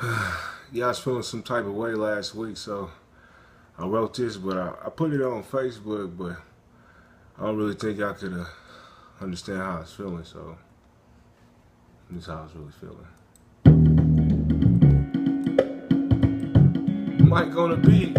Yeah, I was feeling some type of way last week, so I wrote this, but I put it on Facebook, but I don't really think y'all could understand how I was feeling, so this is how I was really feeling. Mike on the beat.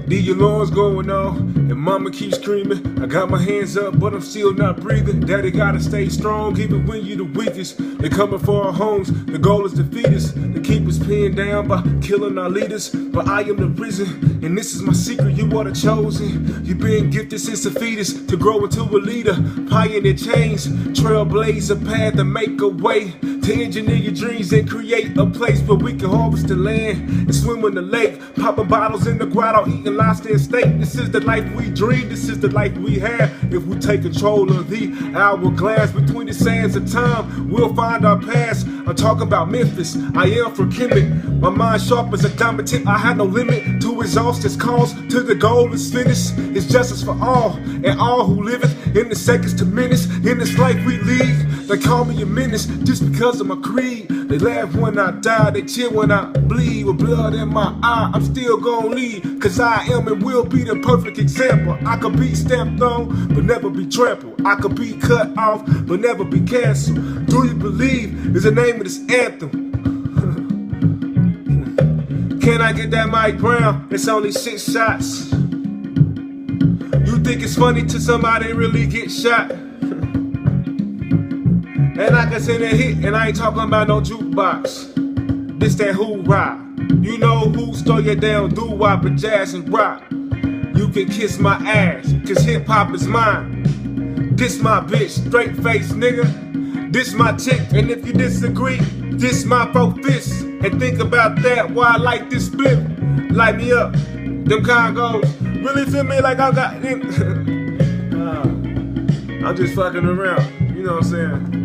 The alarm's going on, and mama keeps screaming. I got my hands up, but I'm still not breathing. Daddy gotta stay strong, even when you're the weakest. They're coming for our homes, the goal is to feed us. To keep us pinned down by killing our leaders. But I am the risen, and this is my secret, you are the chosen. You've been gifted since the fetus to grow into a leader. Pioneer change, trailblaze a path to make a way. To engineer your dreams and create a place where we can harvest the land and swim in the lake. Popping bottles in the grotto, eating lobster and steak. This is the life we dream, this is the life we have. If we take control of the hourglass between the sands of time, we'll find our past. I'm talking about Memphis, I am from Kemet. My mind sharp as a diamond tip, I have no limit to exhaust this cause till the goal is finished. It's justice for all, and all who live it in the seconds to minutes. In this life we lead, they call me a menace just because of my creed. They laugh when I die, they cheer when I bleed. With blood in my eye, I'm still gon' lead, cause I am and will be the perfect example. I could be stamped on, but never be trampled. I could be cut off, but never be canceled. Do you believe is the name of this anthem? Can I get that Mike Brown? It's only 6 shots. You think it's funny till somebody really get shot? And I can send a hit, and I ain't talking about no jukebox. This that hoorah. You know who stole your damn doo-wop and jazz and rock. You can kiss my ass, cause hip-hop is mine. This my bitch, straight face nigga. This my chick, and if you disagree, this my 4 fists. And think about that, why I like this split. Light me up, them Congos. Really feel me like I got I'm just fucking around, you know what I'm saying?